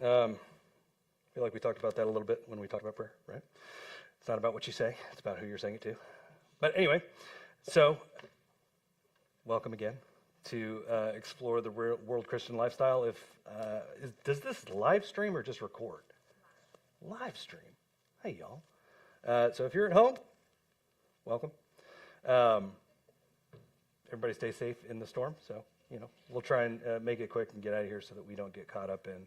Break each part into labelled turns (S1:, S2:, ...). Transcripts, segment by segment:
S1: I feel like we talked about that a little bit when we talked about prayer, right? It's not about what you say, it's about who you're saying it to. But anyway, so welcome again to explore the world Christian lifestyle. Does this live stream or just record? Live stream. Hey, y'all. So if you're at home, welcome. Everybody stay safe in the storm. So, we'll try and make it quick and get out of here so that we don't get caught up in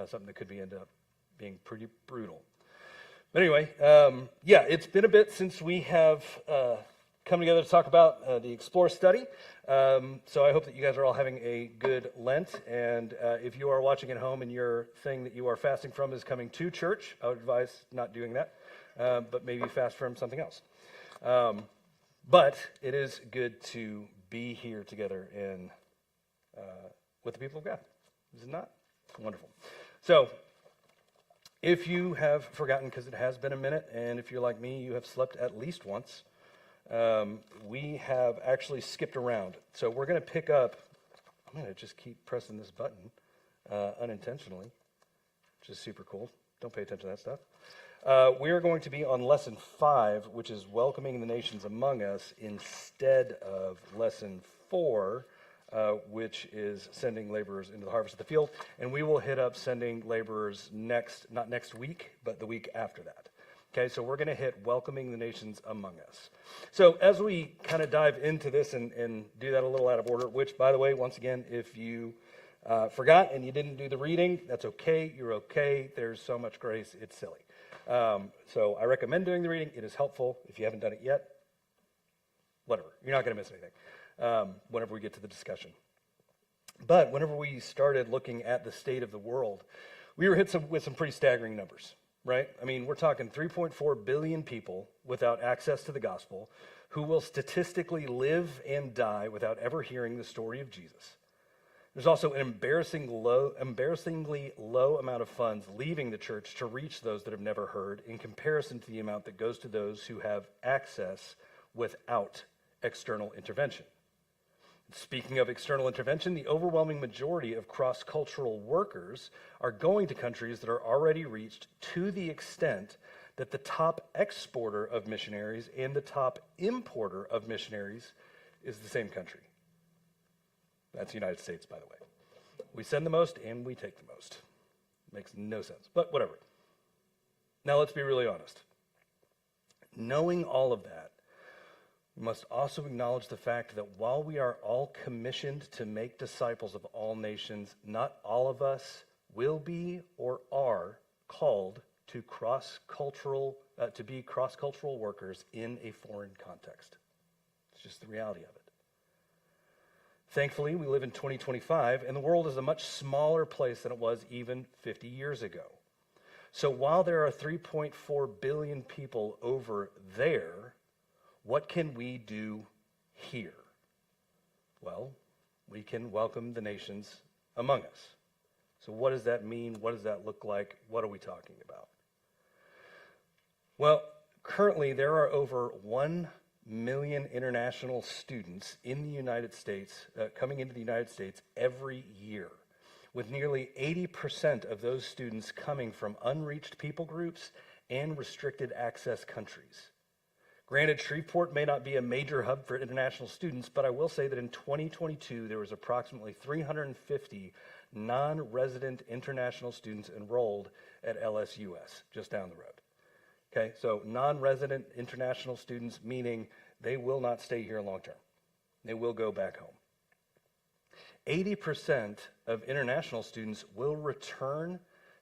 S1: something that could end up being pretty brutal. But anyway, it's been a bit since we have come together to talk about the Explore study. So I hope that you guys are all having a good Lent. And if you are watching at home and your thing that you are fasting from is coming to church, I would advise not doing that, but maybe fast from something else. But it is good to be here together with the people of God. Is it not? Wonderful. So, if you have forgotten, because it has been a minute, and if you're like me, you have slept at least once, we have actually skipped around. So we're going to pick up, I'm going to just keep pressing this button unintentionally, which is super cool. Don't pay attention to that stuff. We are going to be on lesson 5, which is welcoming the nations among us, instead of lesson 4, which is sending laborers into the harvest of the field. And we will hit up sending laborers not next week, but the week after that. Okay, so we're going to hit welcoming the nations among us. So as we kind of dive into this and do that a little out of order, which, by the way, once again, if you forgot and you didn't do the reading, that's okay. You're okay. There's so much grace, it's silly. So I recommend doing the reading. It is helpful. If you haven't done it yet, whatever. You're not going to miss anything whenever we get to the discussion. But whenever we started looking at the state of the world, we were hit with some pretty staggering numbers, right? I mean, we're talking 3.4 billion people without access to the gospel who will statistically live and die without ever hearing the story of Jesus. There's also an embarrassingly low amount of funds leaving the church to reach those that have never heard in comparison to the amount that goes to those who have access without external intervention. Speaking of external intervention, the overwhelming majority of cross-cultural workers are going to countries that are already reached to the extent that the top exporter of missionaries and the top importer of missionaries is the same country. That's the United States, by the way. We send the most and we take the most. Makes no sense, but whatever. Now let's be really honest. Knowing all of that, we must also acknowledge the fact that while we are all commissioned to make disciples of all nations, not all of us will be or are called to be cross-cultural workers in a foreign context. It's just the reality of it. Thankfully, we live in 2025, and the world is a much smaller place than it was even 50 years ago. So while there are 3.4 billion people over there, what can we do here? Well, we can welcome the nations among us. So what does that mean? What does that look like? What are we talking about? Well, currently there are over 1 million international students in the United States, coming into the United States every year, with nearly 80% of those students coming from unreached people groups and restricted access countries. Granted, Shreveport may not be a major hub for international students, but I will say that in 2022, there was approximately 350 non-resident international students enrolled at LSUS, just down the road. Okay, so non-resident international students, meaning they will not stay here long term. They will go back home. 80% of international students will return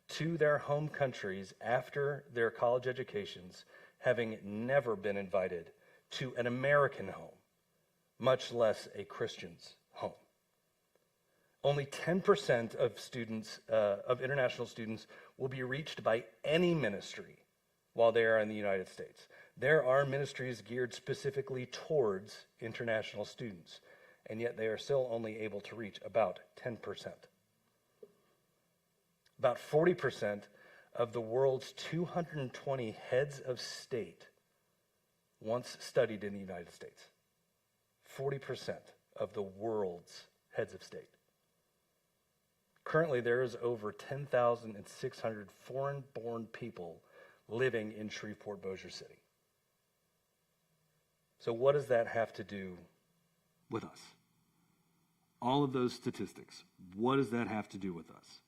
S1: to their home countries after their college educations, having never been invited to an American home, much less a Christian's home. Only 10% of students, of international students, will be reached by any ministry while they are in the United States. There are ministries geared specifically towards international students, and yet they are still only able to reach about 10%. About 40% of the world's 220 heads of state once studied in the United States. 40% of the world's heads of state. Currently, there is over 10,600 foreign-born people living in Shreveport-Bossier City. So what does that have to do with us? All of those statistics, what does that have to do with us?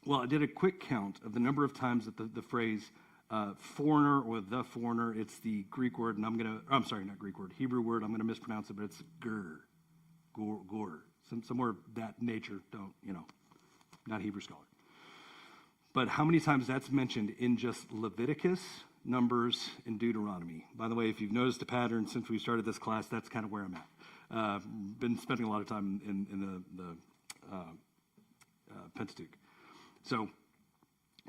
S1: Well, I did a quick count of the number of times that the phrase foreigner or the foreigner, it's the Greek word, and not Greek word, Hebrew word, I'm going to mispronounce it, but it's gur, somewhere that nature, not Hebrew scholar. But how many times that's mentioned in just Leviticus, Numbers, and Deuteronomy? By the way, if you've noticed a pattern since we started this class, that's kind of where I'm at. Been spending a lot of time in the Pentateuch. So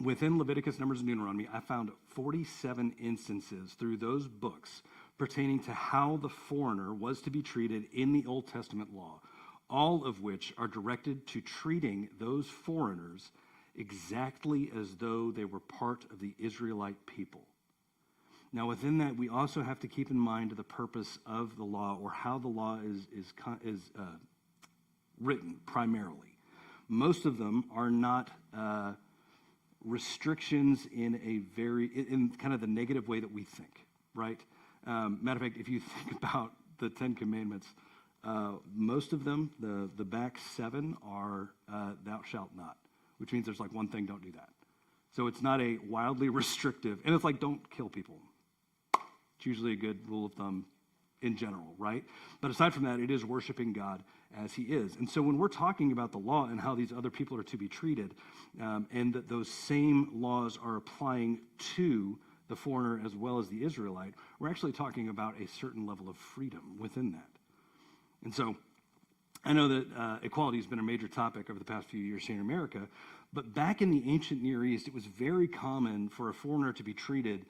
S1: within Leviticus, Numbers, and Deuteronomy, I found 47 instances through those books pertaining to how the foreigner was to be treated in the Old Testament law, all of which are directed to treating those foreigners exactly as though they were part of the Israelite people. Now, within that, we also have to keep in mind the purpose of the law, or how the law is written primarily. Most of them are not restrictions in kind of the negative way that we think, right? Matter of fact, if you think about the Ten Commandments, most of them, the back 7 are thou shalt not, which means there's like one thing, don't do that. So it's not a wildly restrictive, and it's like don't kill people. It's usually a good rule of thumb in general, right? But aside from that, it is worshiping God as he is. And so when we're talking about the law and how these other people are to be treated, and that those same laws are applying to the foreigner as well as the Israelite, we're actually talking about a certain level of freedom within that. And so I know that equality has been a major topic over the past few years here in America, but back in the ancient Near East, it was very common for a foreigner to be treated,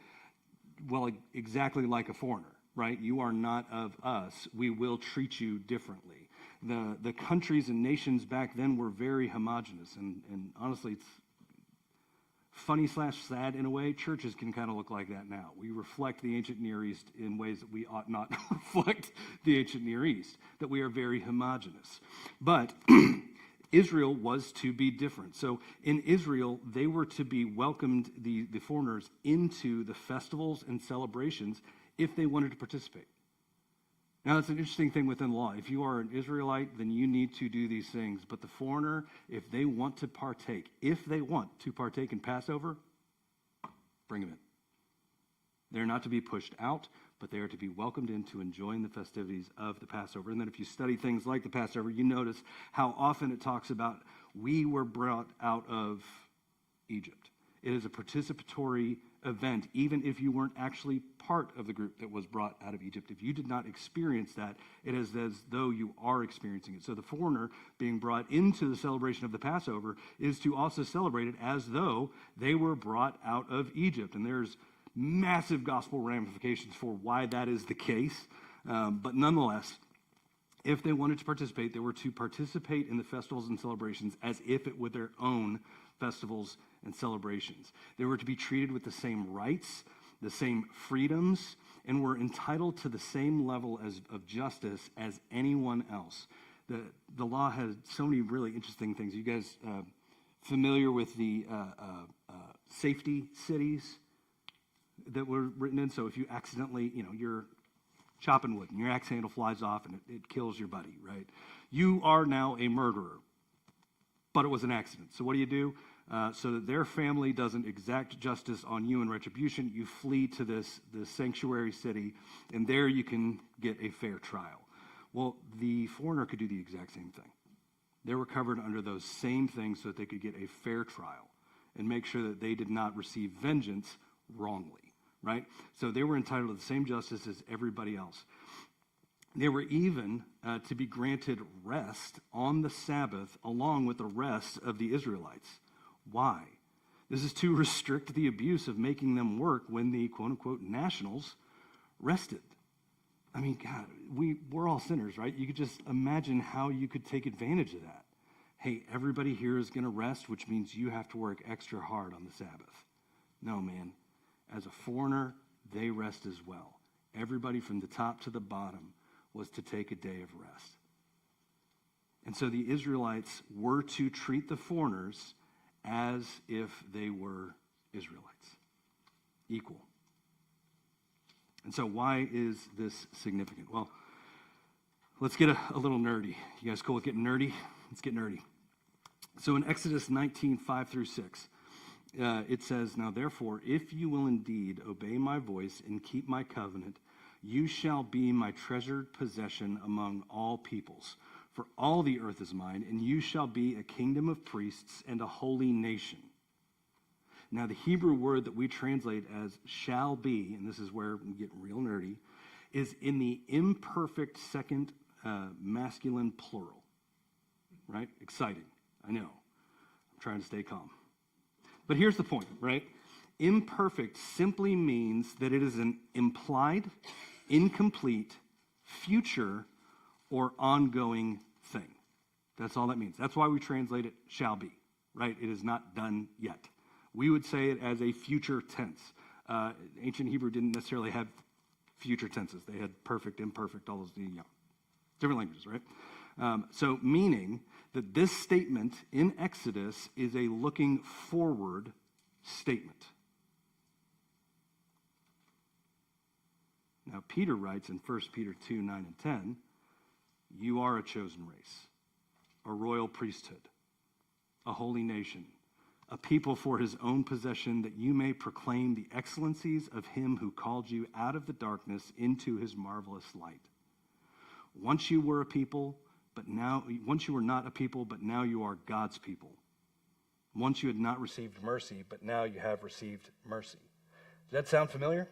S1: well, exactly like a foreigner, right? You are not of us. We will treat you differently. The countries and nations back then were very homogenous, and honestly, it's funny/sad in a way. Churches can kind of look like that now. We reflect the ancient Near East in ways that we ought not reflect the ancient Near East, that we are very homogenous. But Israel was to be different. So in Israel, they were to be welcomed, the foreigners, into the festivals and celebrations if they wanted to participate. Now, that's an interesting thing within the law. If you are an Israelite, then you need to do these things. But the foreigner, if they want to partake in Passover, bring them in. They're not to be pushed out, but they are to be welcomed into enjoying the festivities of the Passover. And then if you study things like the Passover, you notice how often it talks about we were brought out of Egypt. It is a participatory event, even if you weren't actually part of the group that was brought out of Egypt. If you did not experience that, it is as though you are experiencing it. So the foreigner being brought into the celebration of the Passover is to also celebrate it as though they were brought out of Egypt. And there's massive gospel ramifications for why that is the case. But nonetheless, if they wanted to participate, they were to participate in the festivals and celebrations as if it were their own festivals and celebrations. They were to be treated with the same rights, the same freedoms, and were entitled to the same level of justice as anyone else. The law has so many really interesting things. You guys familiar with the safety cities that were written in? So if you accidentally, you're chopping wood and your axe handle flies off and it kills your buddy, right? You are now a murderer, but it was an accident. So what do? So that their family doesn't exact justice on you in retribution, you flee to this sanctuary city, and there you can get a fair trial. Well, the foreigner could do the exact same thing. They were covered under those same things so that they could get a fair trial and make sure that they did not receive vengeance wrongly, right? So they were entitled to the same justice as everybody else. They were even to be granted rest on the Sabbath along with the rest of the Israelites. Why? This is to restrict the abuse of making them work when the quote-unquote nationals rested. I mean, God, we're all sinners, right? You could just imagine how you could take advantage of that. Hey, everybody here is going to rest, which means you have to work extra hard on the Sabbath. No, man. As a foreigner, they rest as well. Everybody from the top to the bottom was to take a day of rest. And so the Israelites were to treat the foreigners as if they were Israelites, equal. And so why is this significant? Well, let's get a little nerdy. You guys cool with getting nerdy? Let's get nerdy. So in Exodus 19, 5 through 6, it says, "Now therefore, if you will indeed obey my voice and keep my covenant, you shall be my treasured possession among all peoples. For all the earth is mine, and you shall be a kingdom of priests and a holy nation." Now the Hebrew word that we translate as shall be, and this is where we get real nerdy, is in the imperfect second masculine plural. Right? Exciting. I know. I'm trying to stay calm. But here's the point, right? Imperfect simply means that it is an implied, incomplete, future, or ongoing thing. That's all that means. That's why we translate it shall be, right? It is not done yet. We would say it as a future tense. Ancient Hebrew didn't necessarily have future tenses. They had perfect, imperfect, all those different languages, right? So meaning that this statement in Exodus is a looking forward statement. Now Peter writes in 1 Peter 2, 9 and 10, "You are a chosen race, a royal priesthood, a holy nation, a people for his own possession, that you may proclaim the excellencies of him who called you out of the darkness into his marvelous light. Once you were a people, once you were not a people, but now you are God's people. Once you had not received mercy, but now you have received mercy." Does that sound familiar?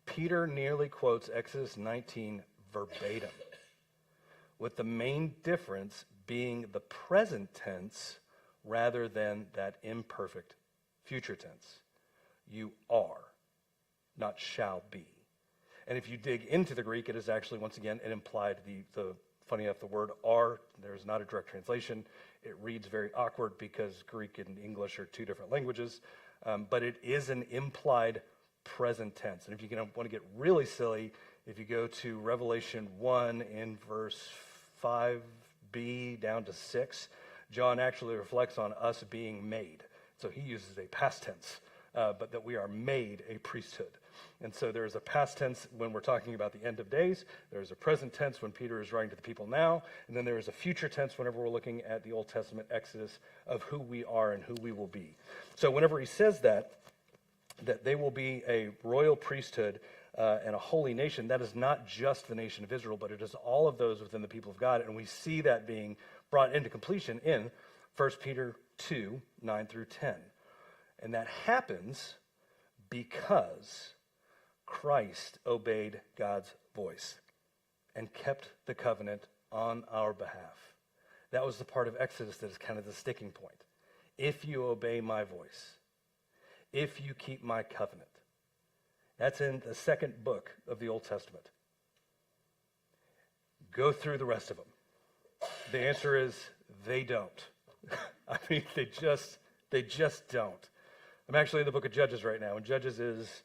S1: Peter nearly quotes Exodus 19 verbatim, with the main difference being the present tense rather than that imperfect future tense. You are, not shall be. And if you dig into the Greek, it is actually, once again, it implied funny enough, the word are, there's not a direct translation. It reads very awkward because Greek and English are two different languages, but it is an implied present tense. And if you want to get really silly, if you go to Revelation 1 in verse 5b down to 6, John actually reflects on us being made. So he uses a past tense, but that we are made a priesthood. And so there is a past tense when we're talking about the end of days. There's a present tense when Peter is writing to the people now. And then there is a future tense whenever we're looking at the Old Testament Exodus of who we are and who we will be. So whenever he says that they will be a royal priesthood and a holy nation, that is not just the nation of Israel, but it is all of those within the people of God. And we see that being brought into completion in 1 Peter 2, 9 through 10. And that happens because Christ obeyed God's voice and kept the covenant on our behalf. That was the part of Exodus that is kind of the sticking point. If you obey my voice, if you keep my covenant. That's in the second book of the Old Testament. Go through the rest of them. The answer is they don't. I mean, they just don't. I'm actually in the book of Judges right now, and Judges is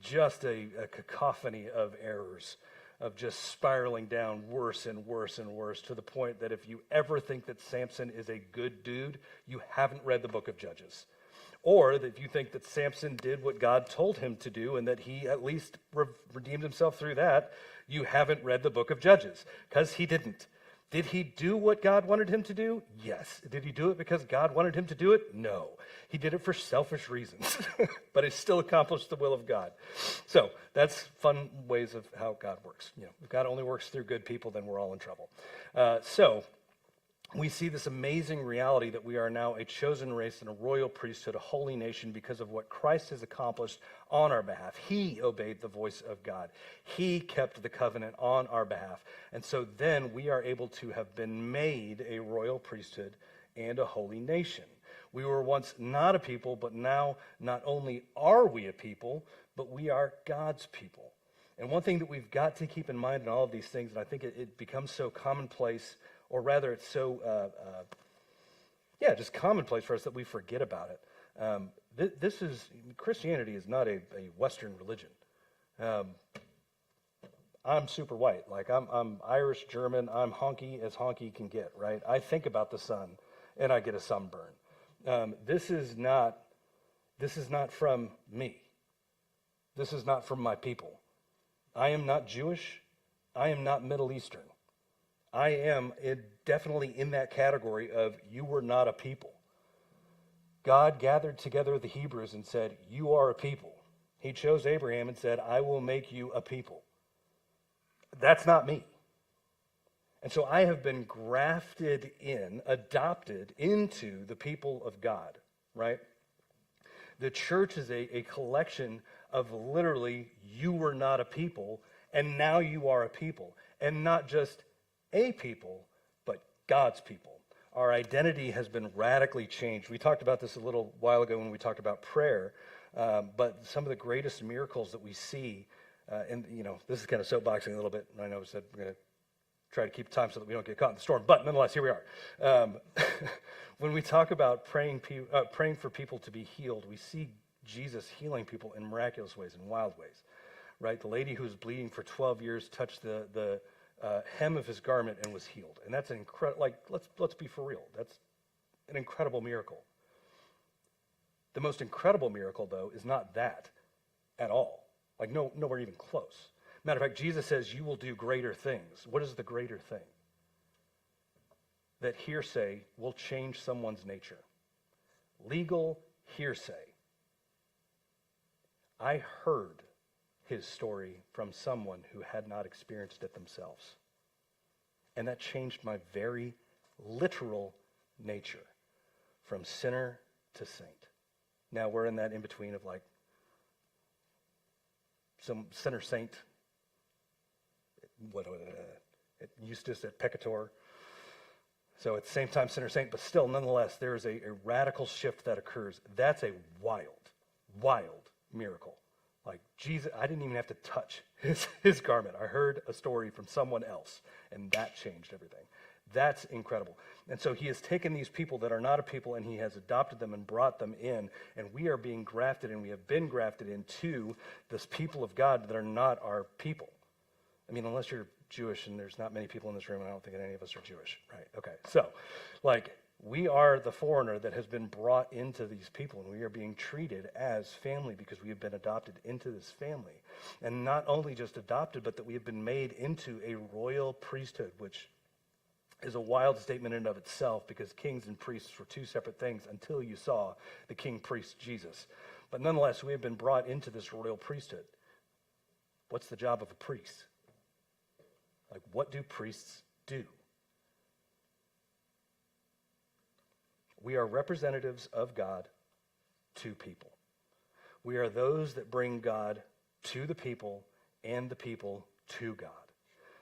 S1: just a cacophony of errors, of just spiraling down worse and worse and worse, to the point that if you ever think that Samson is a good dude, you haven't read the book of Judges. Or that if you think that Samson did what God told him to do and that he at least redeemed himself through that, you haven't read the book of Judges, because he didn't. Did he do what God wanted him to do? Yes. Did he do it because God wanted him to do it? No. He did it for selfish reasons, but he still accomplished the will of God. So that's fun ways of how God works. If God only works through good people, then we're all in trouble. So we see this amazing reality that we are now a chosen race and a royal priesthood, a holy nation, because of what Christ has accomplished on our behalf. He obeyed the voice of God. He kept the covenant on our behalf. And so then we are able to have been made a royal priesthood and a holy nation. We were once not a people, but now not only are we a people, but we are God's people. And one thing that we've got to keep in mind in all of these things, and I think it becomes so commonplace, or rather it's so, just commonplace for us that we forget about it. Christianity is not a Western religion. I'm super white. Like I'm Irish, German. I'm honky as honky can get, right? I think about the sun and I get a sunburn. This is not from me. This is not from my people. I am not Jewish. I am not Middle Eastern. I am definitely in that category of you were not a people. God gathered together the Hebrews and said, you are a people. He chose Abraham and said, I will make you a people. That's not me. And so I have been grafted in, adopted into the people of God, right? The church is a collection of literally, you were not a people, and now you are a people. And not just a people, but God's people. Our identity has been radically changed. We talked about this a little while ago when we talked about prayer, but some of the greatest miracles that we see, and this is kind of soapboxing a little bit, and I know I said we're going to try to keep time so that we don't get caught in the storm, but nonetheless, here we are. When we talk about praying for people to be healed, we see Jesus healing people in miraculous ways, in wild ways, right? The lady who was bleeding for 12 years touched the hem of his garment and was healed. And that's an incredible, like, let's be for real. That's an incredible miracle. The most incredible miracle, though, is not that at all. Like, nowhere even close. Matter of fact, Jesus says, you will do greater things. What is the greater thing? That hearsay will change someone's nature. Legal hearsay. I heard his story from someone who had not experienced it themselves. And that changed my very literal nature from sinner to saint. Now we're in that in-between of like some sinner saint, Eustace at Peccator. So at the same time, sinner saint, but still, nonetheless, there is a radical shift that occurs. That's a wild miracle. Like Jesus, I didn't even have to touch his garment. I heard a story from someone else, and that changed everything. That's incredible. And so he has taken these people that are not a people, and he has adopted them and brought them in, and we are being grafted, and we have been grafted into this people of God that are not our people. I mean, unless you're Jewish, and there's not many people in this room, and I don't think any of us are Jewish, right? Okay, so, like, we are the foreigner that has been brought into these people, and we are being treated as family because we have been adopted into this family. And not only just adopted, but that we have been made into a royal priesthood, which is a wild statement in and of itself because kings and priests were two separate things until you saw the king priest Jesus. But nonetheless, we have been brought into this royal priesthood. What's the job of a priest? Like, what do priests do? We are representatives of God to people. We are those that bring God to the people and the people to God.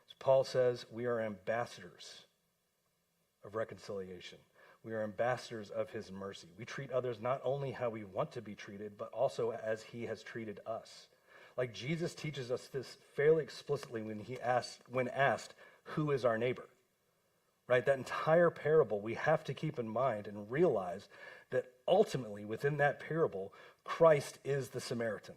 S1: As Paul says, we are ambassadors of reconciliation. We are ambassadors of his mercy. We treat others not only how we want to be treated, but also as he has treated us. Like Jesus teaches us this fairly explicitly when asked, who is our neighbor? Right? That entire parable we have to keep in mind and realize that ultimately within that parable, Christ is the Samaritan.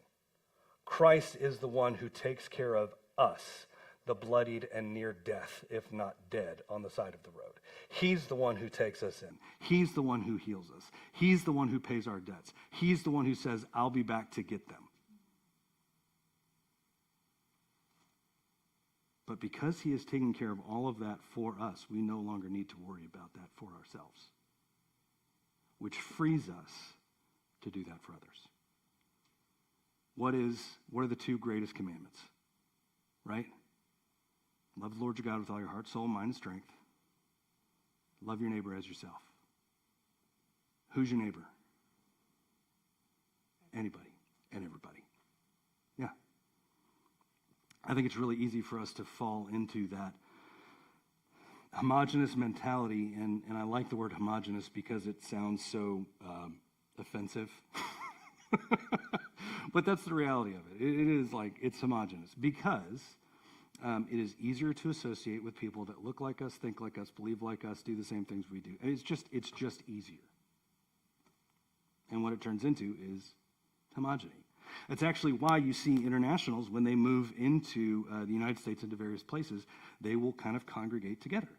S1: Christ is the one who takes care of us, the bloodied and near death, if not dead, on the side of the road. He's the one who takes us in. He's the one who heals us. He's the one who pays our debts. He's the one who says, I'll be back to get them. But because he has taken care of all of that for us, we no longer need to worry about that for ourselves, which frees us to do that for others. What are the two greatest commandments? Right? Love the Lord your God with all your heart, soul, mind, and strength. Love your neighbor as yourself. Who's your neighbor? Anybody and everybody. Yeah. I think it's really easy for us to fall into that homogenous mentality, and I like the word homogenous because it sounds so offensive. But that's the reality of it. It is like, it's homogenous because it is easier to associate with people that look like us, think like us, believe like us, do the same things we do. And it's just easier. And what it turns into is homogeny. That's actually why you see internationals, when they move into the United States, into various places, they will kind of congregate together.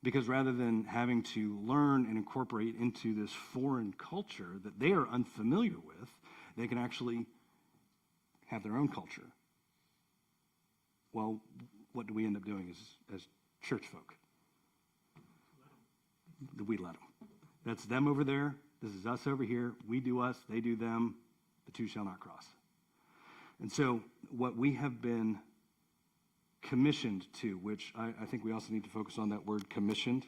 S1: Because rather than having to learn and incorporate into this foreign culture that they are unfamiliar with, they can actually have their own culture. Well, what do we end up doing as church folk? We let them. That's them over there. This is us over here. We do us. They do them. The two shall not cross. And so what we have been commissioned to, which I think we also need to focus on that word commissioned,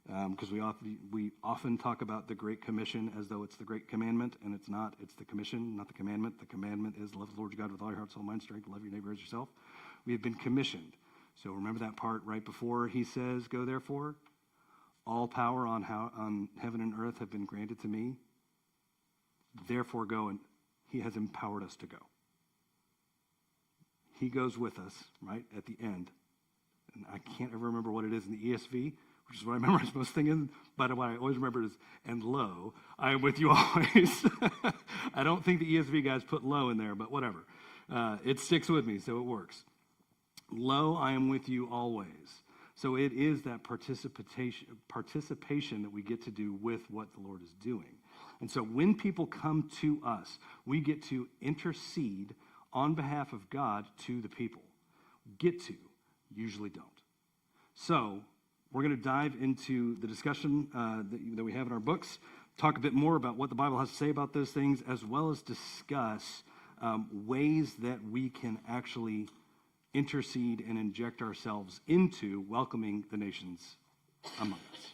S1: because we often talk about the Great Commission as though it's the Great Commandment, and it's not. It's the commission, not the commandment. The commandment is love the Lord your God with all your heart, soul, mind, strength, love your neighbor as yourself. We have been commissioned. So remember that part right before he says, go therefore? All power on heaven and earth have been granted to me. Therefore go, and he has empowered us to go. He goes with us, right, at the end. And I can't ever remember what it is in the ESV, which is what I memorize most things, but what I always remember is, and lo, I am with you always. I don't think the ESV guys put lo in there, but whatever. It sticks with me, so it works. Lo, I am with you always. So it is that participation that we get to do with what the Lord is doing. And so when people come to us, we get to intercede on behalf of God to the people. Get to, usually don't. So we're going to dive into the discussion that we have in our books, talk a bit more about what the Bible has to say about those things, as well as discuss ways that we can actually intercede and inject ourselves into welcoming the nations among us.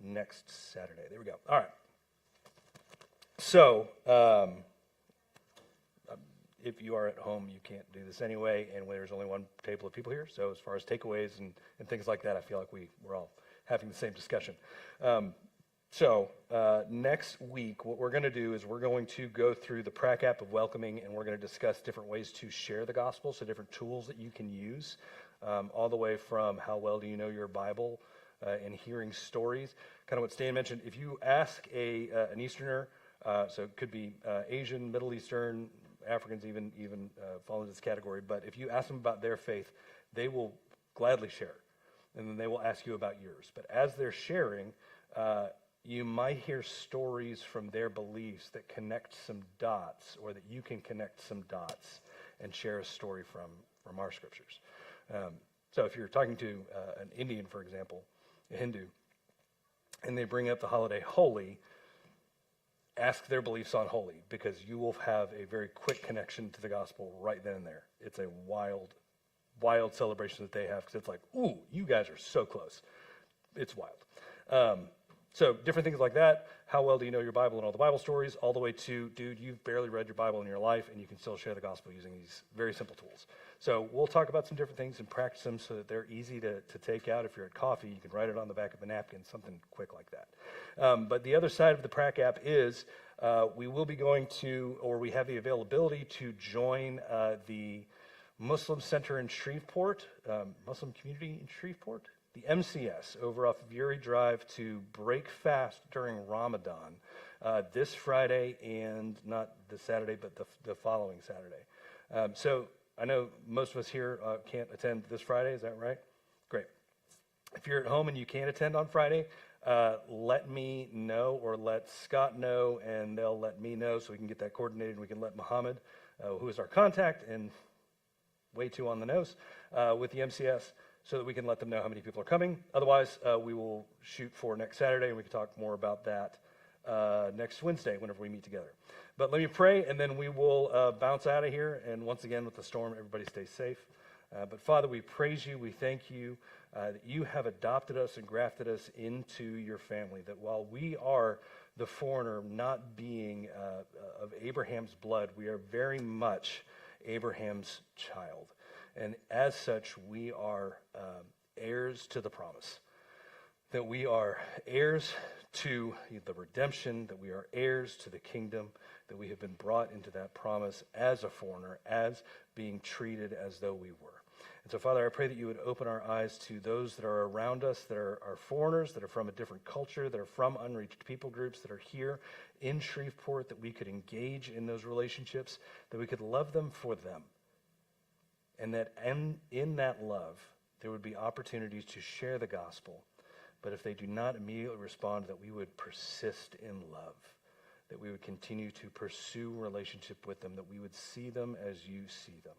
S1: next Saturday. There we go. All right. So, if you are at home, you can't do this anyway, and there's only one table of people here. So as far as takeaways and things like that, I feel like we're all having the same discussion. Next week, what we're going to do is we're going to go through the PrAC app of welcoming, and we're going to discuss different ways to share the gospel, so different tools that you can use, all the way from how well do you know your Bible and hearing stories. Kind of what Stan mentioned, if you ask an Easterner, so it could be Asian, Middle Eastern, Africans even fall into this category, but if you ask them about their faith, they will gladly share, and then they will ask you about yours. But as they're sharing, you might hear stories from their beliefs that connect some dots, or that you can connect some dots and share a story from our scriptures. So if you're talking to an Indian, for example, a Hindu, and they bring up the holiday Holi, ask their beliefs on Holi, because you will have a very quick connection to the gospel right then and there. It's a wild celebration that they have, because it's like, ooh, you guys are so close. It's wild. So different things like that. How well do you know your Bible and all the Bible stories, all the way to, dude, you've barely read your Bible in your life, and you can still share the gospel using these very simple tools. So we'll talk about some different things and practice them so that they're easy to take out. If you're at coffee, you can write it on the back of a napkin, something quick like that. But the other side of the PrAC app is we will be going to, or we have the availability to join the Muslim Center in Shreveport, Muslim Community in Shreveport, the MCS over off of Uri Drive, to break fast during Ramadan this Friday, and not this Saturday, but the following Saturday. So I know most of us here can't attend this Friday. Is that right? Great. If you're at home and you can't attend on Friday, let me know, or let Scott know, and they'll let me know, so we can get that coordinated. We can let Muhammad, who is our contact and way too on the nose with the MCS, so that we can let them know how many people are coming. Otherwise, we will shoot for next Saturday, and we can talk more about that next Wednesday whenever we meet together. But let me pray, and then we will bounce out of here. And once again, with the storm, everybody stay safe. But Father, we praise you. We thank you that you have adopted us and grafted us into your family, that while we are the foreigner, not being of Abraham's blood, we are very much Abraham's child. And as such, we are heirs to the promise, that we are heirs to the redemption, that we are heirs to the kingdom, that we have been brought into that promise as a foreigner, as being treated as though we were. And so, Father, I pray that you would open our eyes to those that are around us, that are foreigners, that are from a different culture, that are from unreached people groups, that are here in Shreveport, that we could engage in those relationships, that we could love them for them. And that in that love, there would be opportunities to share the gospel. But if they do not immediately respond, that we would persist in love, that we would continue to pursue relationship with them, that we would see them as you see them.